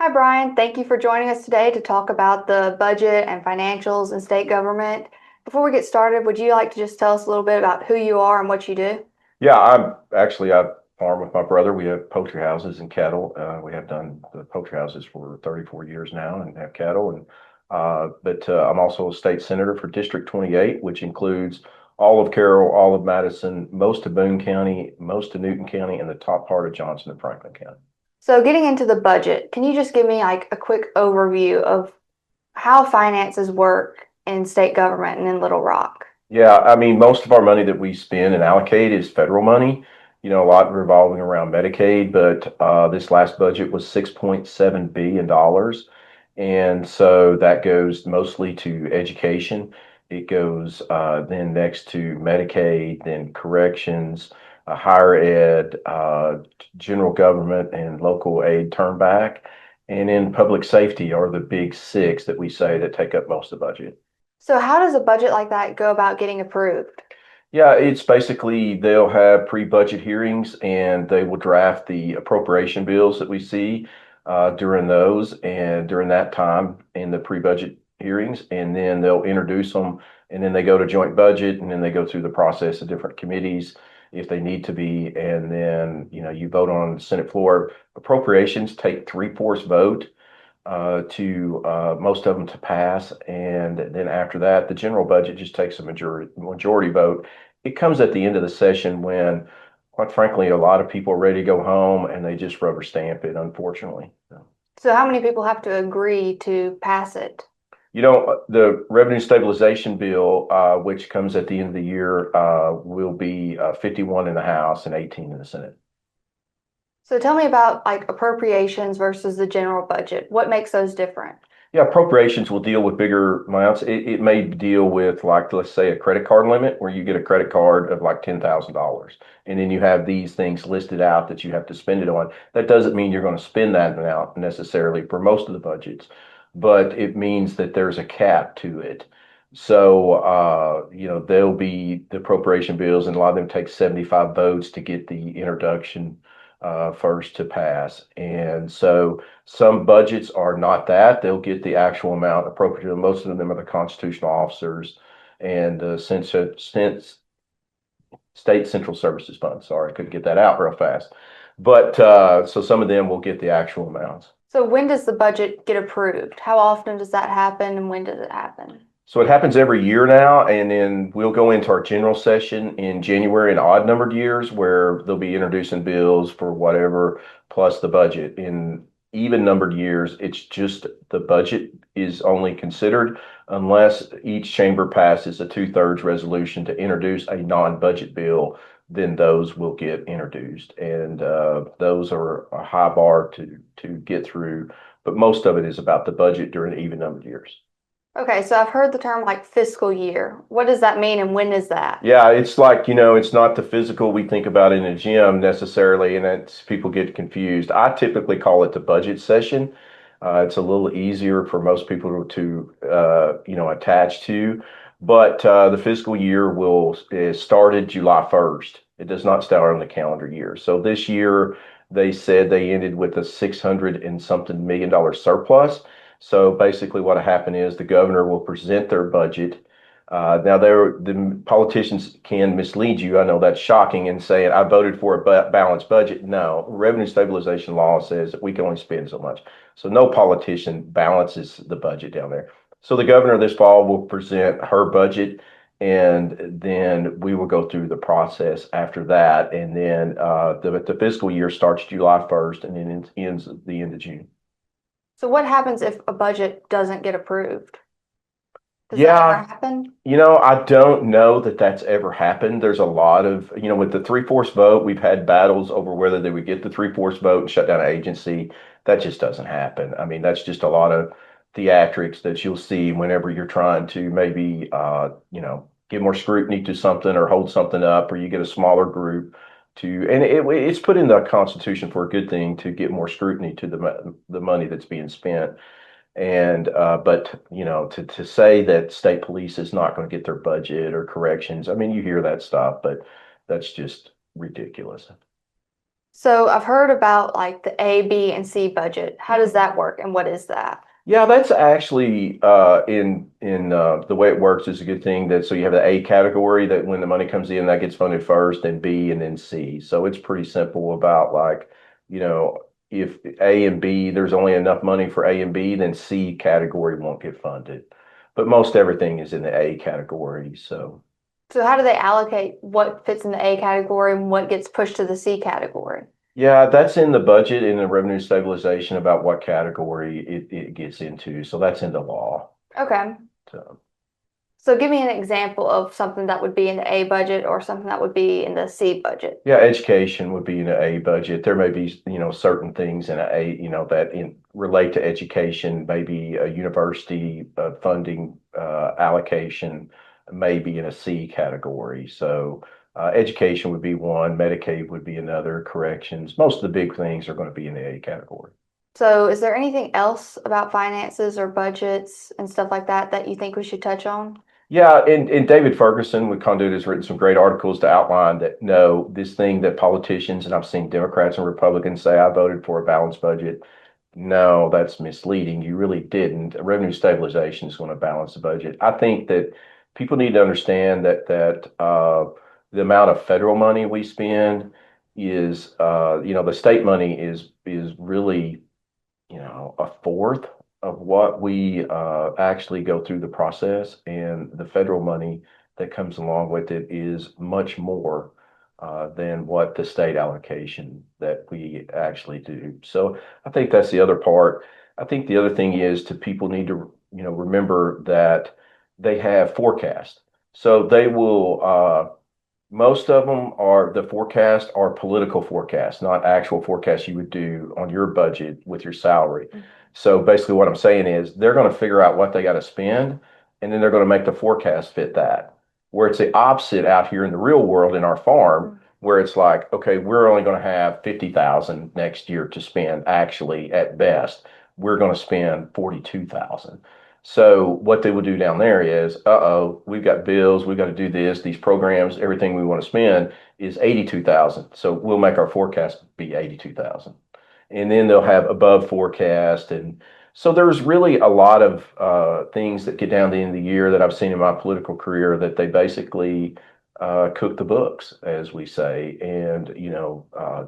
Hi, Brian. Thank you for joining us today to talk about the budget and financials and state government. Before we get started, would you like to just tell us a little bit about who you are and what you do? Yeah, I farm with my brother. We have poultry houses and cattle. We have done the poultry houses for 34 years now and have cattle. But I'm also a state senator for District 28, which includes all of Carroll, all of Madison, most of Boone County, most of Newton County, and the top part of Johnson and Franklin County. So, getting into the budget, can you just give me like a quick overview of how finances work in state government and in Little Rock? Yeah, I mean, most of our money that we spend and allocate is federal money, a lot revolving around Medicaid, but this last budget was $6.7 billion. And so that goes mostly to education. It goes then next to Medicaid, then corrections, higher ed, general government, and local aid turn back. And then public safety are the big six that we say that take up most of the budget. So, how does a budget like that go about getting approved? Yeah, it's basically they'll have pre-budget hearings and they will draft the appropriation bills that we see during those and during that time in the pre-budget hearings, and then they'll introduce them, and then they go to joint budget, and then they go through the process of different committees if they need to be, and then you vote on the Senate floor. Appropriations take three-fourths vote to most of them to pass. And then after that, the general budget just takes a majority vote. It comes at the end of the session when, quite frankly, a lot of people are ready to go home and they just rubber stamp it, unfortunately. So, how many people have to agree to pass it? The revenue stabilization bill, which comes at the end of the year, will be 51 in the House and 18 in the Senate. So, tell me about like appropriations versus the general budget. What makes those different? Yeah, appropriations will deal with bigger amounts. It may deal with, like, let's say, a credit card limit where you get a credit card of like $10,000, and then you have these things listed out that you have to spend it on. That doesn't mean you're going to spend that amount necessarily for most of the budgets, but it means that there's a cap to it. So, there'll be the appropriation bills, and a lot of them take 75 votes to get the introduction first to pass. And so some budgets are not that. They'll get the actual amount appropriated. Most of them are the constitutional officers and since state central services fund. Sorry, I couldn't get that out real fast. But so some of them will get the actual amounts. So when does the budget get approved? How often does that happen and when does it happen? So it happens every year now, and then we'll go into our general session in January in odd numbered years where they'll be introducing bills for whatever plus the budget. In even numbered years, it's just the budget is only considered unless each chamber passes a two-thirds resolution to introduce a non-budget bill, then those will get introduced. And those are a high bar to get through, but most of it is about the budget during even numbered years. Okay, so I've heard the term like fiscal year. What does that mean and when is that? Yeah, it's like, it's not the physical we think about in a gym necessarily, and that's people get confused. I typically call it the budget session. It's a little easier for most people to, attach to, but the fiscal year is started July 1st. It does not start on the calendar year. So this year, they said they ended with a 600 and something $1 million surplus. So basically, what happened is the governor will present their budget. Now, the politicians can mislead you. I know that's shocking and saying I voted for a balanced budget. No, revenue stabilization law says that we can only spend so much. So no politician balances the budget down there. So the governor this fall will present her budget, and then we will go through the process after that. And then the fiscal year starts July 1st and then it ends at the end of June. So what happens if a budget doesn't get approved? Does that ever Yeah, happen? I don't know that that's ever happened. There's a lot of, with the three-fourths vote, we've had battles over whether they would get the three-fourths vote and shut down an agency. That just doesn't happen. I mean, that's just a lot of theatrics that you'll see whenever you're trying to maybe, give more scrutiny to something or hold something up, or you get a smaller group and it's put in the Constitution for a good thing to get more scrutiny to the money that's being spent. And but to say that state police is not going to get their budget or corrections, I mean, you hear that stuff, but that's just ridiculous. So I've heard about like the A, B, and C budget. How does that work and what is that? Yeah, that's actually in the way it works is a good thing that so you have the A category that when the money comes in that gets funded first, then B and then C. So it's pretty simple about like, you know, if A and B, there's only enough money for A and B, then C category won't get funded. But most everything is in the A category. So So how do they allocate what fits in the A category and what gets pushed to the C category? yeah, that's in the budget in the revenue stabilization about what category it gets into. So that's in the law. Okay. So. So give me an example of something that would be in the A budget or something that would be in the C budget. Yeah, education would be in an A budget. There may be, certain things in that relate to education, maybe a university funding allocation, maybe in a C category. So education would be one, Medicaid would be another, corrections. Most of the big things are going to be in the A category. So is there anything else about finances or budgets and stuff like that that you think we should touch on? Yeah, and David Ferguson with Conduit has written some great articles to outline that no, this thing that politicians, and I've seen Democrats and Republicans say, I voted for a balanced budget. No, that's misleading. You really didn't. Revenue stabilization is going to balance the budget. I think that people need to understand that the amount of federal money we spend is, the state money is really a fourth of what we actually go through the process, and the federal money that comes along with it is much more than what the state allocation that we actually do. So I think that's the other part. I think the other thing is to people need to remember that they have forecast. So they will most of them are the forecast are political forecasts, not actual forecasts you would do on your budget with your salary. So basically, what I'm saying is they're going to figure out what they got to spend, and then they're going to make the forecast fit that. Where it's the opposite out here in the real world in our farm, where it's like, okay, we're only going to have 50,000 next year to spend. Actually, at best, we're going to spend 42,000. So what they would do down there is, uh-oh, we've got bills, we've got to do this, these programs, everything we want to spend is 82,000. So we'll make our forecast be 82,000. And then they'll have above forecast. And so there's really a lot of things that get down to the end of the year that I've seen in my political career that they basically cook the books, as we say, and,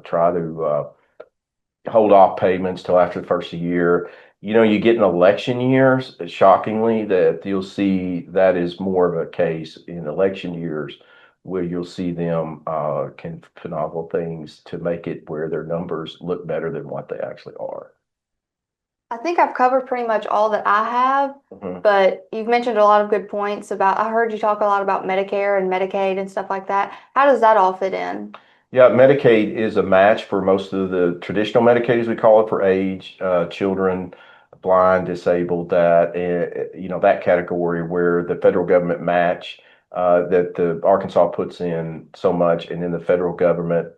try to hold off payments till after the first of the year. You get in election years, shockingly, that you'll see that is more of a case in election years where you'll see them can finagle things to make it where their numbers look better than what they actually are. I think I've covered pretty much all that I have, Mhm. but you've mentioned a lot of good points about, I heard you talk a lot about Medicare and Medicaid and stuff like that. How does that all fit in? Yeah, Medicaid is a match for most of the traditional Medicaid, as we call it, for age, children, blind, disabled, that category where the federal government match that the Arkansas puts in so much, and then the federal government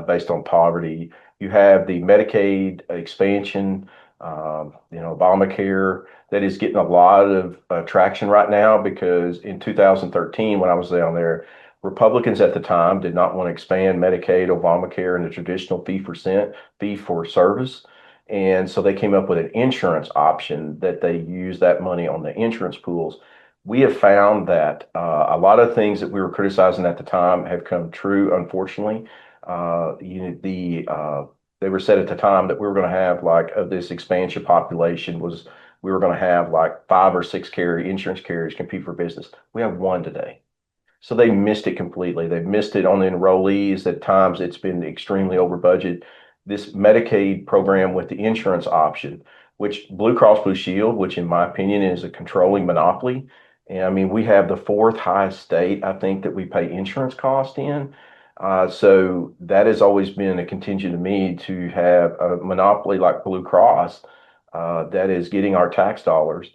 based on poverty. You have the Medicaid expansion, Obamacare that is getting a lot of traction right now because in 2013, when I was down there, Republicans at the time did not want to expand Medicaid, Obamacare, and the traditional fee for service. And so they came up with an insurance option that they use that money on the insurance pools. We have found that a lot of things that we were criticizing at the time have come true, unfortunately. They were said at the time that we were going to have like of this expansion population was we were going to have like 5 or 6 insurance carriers compete for business. We have one today. So they missed it completely. They've missed it on the enrollees. At times, it's been extremely over budget. This Medicaid program with the insurance option, which Blue Cross Blue Shield, which in my opinion is a controlling monopoly. And I mean, we have the fourth highest state, I think, that we pay insurance cost in. So that has always been a contingent to me to have a monopoly like Blue Cross that is getting our tax dollars.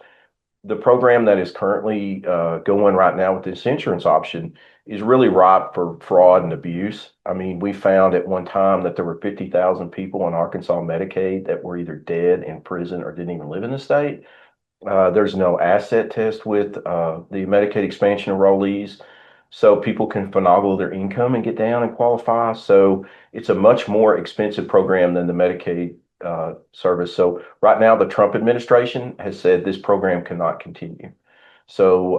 The program that is currently going right now with this insurance option is really ripe for fraud and abuse. I mean, we found at one time that there were 50,000 people on Arkansas Medicaid that were either dead in prison or didn't even live in the state. There's no asset test with the Medicaid expansion enrollees. so people can finagle their income and get down and qualify. So it's a much more expensive program than the Medicaid service. So right now, the Trump administration has said this program cannot continue. So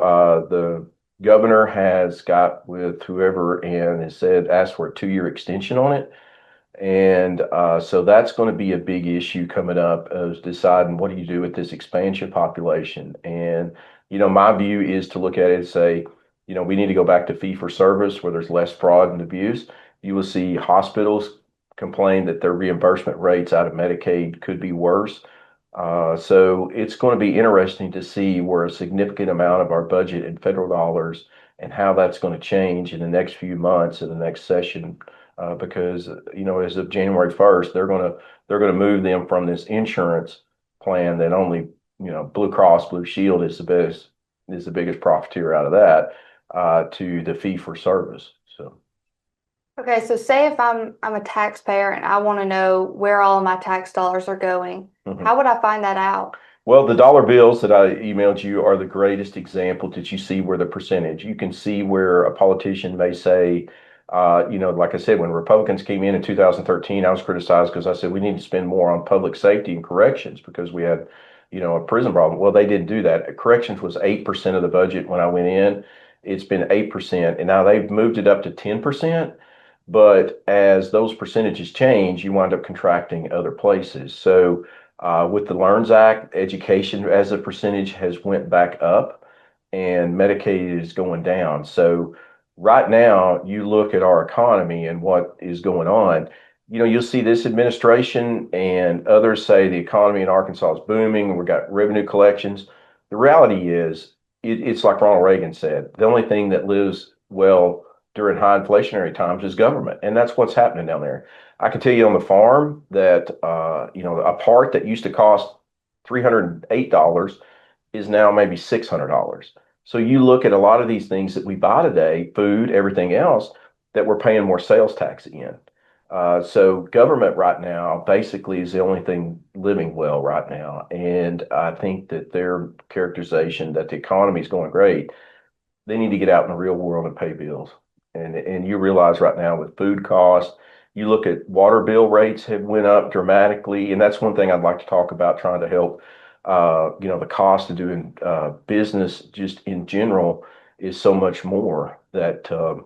the governor has got with whoever and has said asked for a 2-year extension on it. And so that's going to be a big issue coming up is deciding what do you do with this expansion population. And, my view is to look at it and say, we need to go back to fee for service where there's less fraud and abuse. You will see hospitals complain that their reimbursement rates out of Medicaid could be worse. So it's going to be interesting to see where a significant amount of our budget in federal dollars and how that's going to change in the next few months in the next session because as of January 1st, they're gonna move them from this insurance plan that only Blue Cross Blue Shield is the biggest profiteer out of that to the fee for service. So Okay, so say if I'm a taxpayer and I want to know where all of my tax dollars are going, mhm. how would I find that out? Well, the dollar bills that I emailed you are the greatest example that you see where the percentage. You can see where a politician may say, like I said, when Republicans came in 2013, I was criticized because I said we need to spend more on public safety and corrections because we had, a prison problem. Well, they didn't do that. Corrections was 8% of the budget when I went in. It's been 8%, and now they've moved it up to 10%. But as those percentages change, you wind up contracting other places. So with the Learns Act, education as a percentage has went back up and Medicaid is going down. So right now, you look at our economy and what is going on, you'll see this administration and others say the economy in Arkansas is booming. We've got revenue collections. The reality is, it's like Ronald Reagan said, the only thing that lives well during high inflationary times is government. And that's what's happening down there. I can tell you on the farm that a part that used to cost $308 is now maybe $600. So you look at a lot of these things that we buy today, food, everything else, that we're paying more sales tax in. So government right now basically is the only thing living well right now. And I think that their characterization that the economy is going great, they need to get out in the real world and pay bills. And you realize right now with food costs, you look at water bill rates have went up dramatically, and that's one thing I'd like to talk about trying to help. The cost of doing business just in general is so much more that in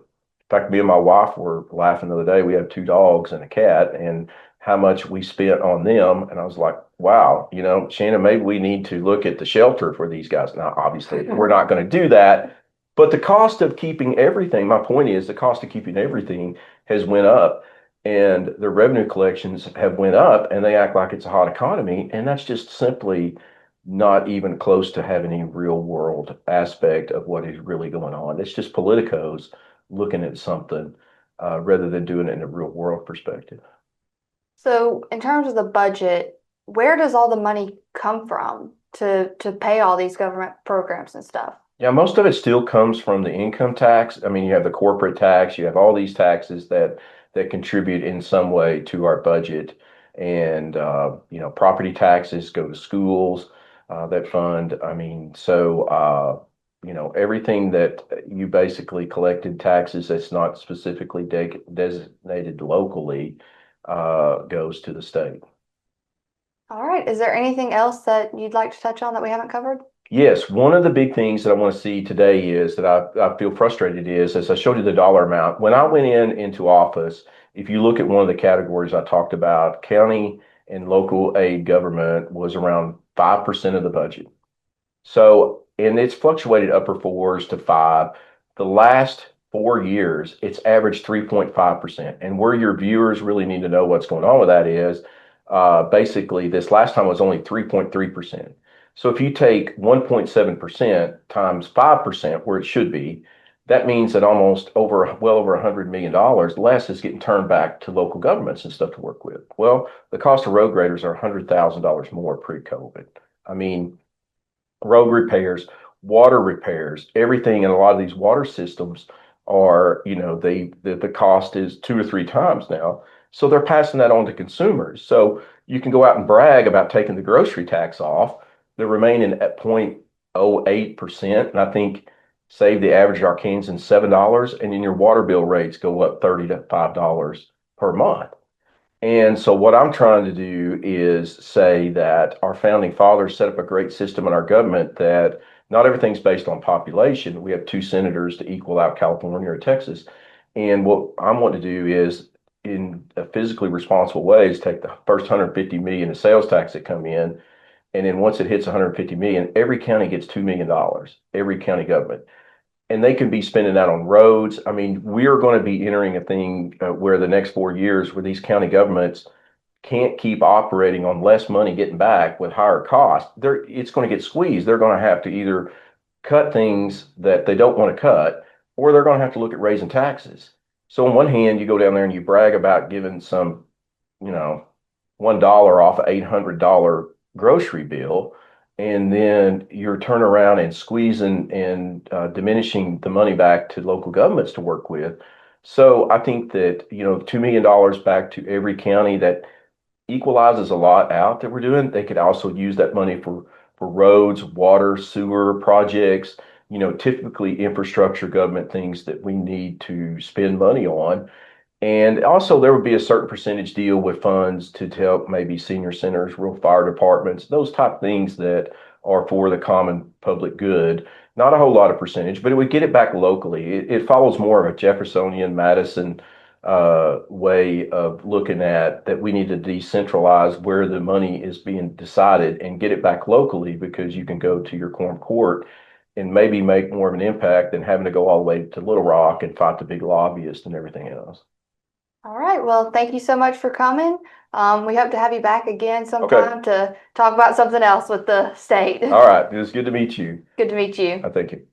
fact, me and my wife were laughing the other day. We have 2 dogs and a cat, and how much we spent on them. And I was like, wow, Shannon, maybe we need to look at the shelter for these guys. Now, obviously, we're not going to do that, but the cost of keeping everything, my point is the cost of keeping everything has went up and the revenue collections have went up and they act like it's a hot economy. And that's just simply not even close to having any real world aspect of what is really going on. It's just politicos looking at something rather than doing it in a real world perspective. So in terms of the budget, where does all the money come from to pay all these government programs and stuff? Yeah, most of it still comes from the income tax. I mean, you have the corporate tax, you have all these taxes that contribute in some way to our budget. And property taxes go to schools that fund. I mean, so everything that you basically collected taxes that's not specifically designated locally goes to the state. All right. Is there anything else that you'd like to touch on that we haven't covered? Yes, one of the big things that I want to see today is that I feel frustrated is, as I showed you the dollar amount, when I went into office, if you look at one of the categories I talked about, county and local aid government was around 5% of the budget. So, and it's fluctuated upper fours to five. The last 4 years, it's averaged 3.5%. And where your viewers really need to know what's going on with that is basically this last time was only 3.3%. So if you take 1.7% times 5%, where it should be, that means that well over $100 million less is getting turned back to local governments and stuff to work with. Well, the cost of road graders are $100,000 more pre-COVID. I mean, road repairs, water repairs, everything in a lot of these water systems are, the cost is 2 or 3 times now. So they're passing that on to consumers. So you can go out and brag about taking the grocery tax off. They're remaining at 0.08%. And I think save the average Arkansan $7, and then your water bill rates go up $30 to $5 per month. And so what I'm trying to do is say that our founding fathers set up a great system in our government that not everything's based on population. We have two senators to equal out California or Texas. And what I want to do is, in a physically responsible way, is take the first 150 million in sales tax that come in, and then once it hits 150 million, every county gets $2 million, every county government, and they can be spending that on roads. I mean, we are going to be entering a thing where the next 4 years, where these county governments can't keep operating on less money getting back with higher costs. It's going to get squeezed. They're going to have to either cut things that they don't want to cut, or they're going to have to look at raising taxes. So on one hand, you go down there and you brag about giving some, you know, $1 off an $800 grocery bill, and then you're turning around and squeezing and diminishing the money back to local governments to work with. So I think that, $2 million back to every county, that equalizes a lot out that we're doing. They could also use that money for roads, water, sewer projects, typically infrastructure government things that we need to spend money on. And also, there would be a certain percentage deal with funds to help maybe senior centers, rural fire departments, those type things that are for the common public good. Not a whole lot of percentage, but it would get it back locally. It follows more of a Jeffersonian, Madison way of looking at that. We need to decentralize where the money is being decided and get it back locally, because you can go to your quorum court and maybe make more of an impact than having to go all the way to Little Rock and fight the big lobbyists and everything else. All right. Well, thank you so much for coming. We hope to have you back again Okay. sometime to talk about something else with the state. All right. It was good to meet you. Good to meet you. I thank you.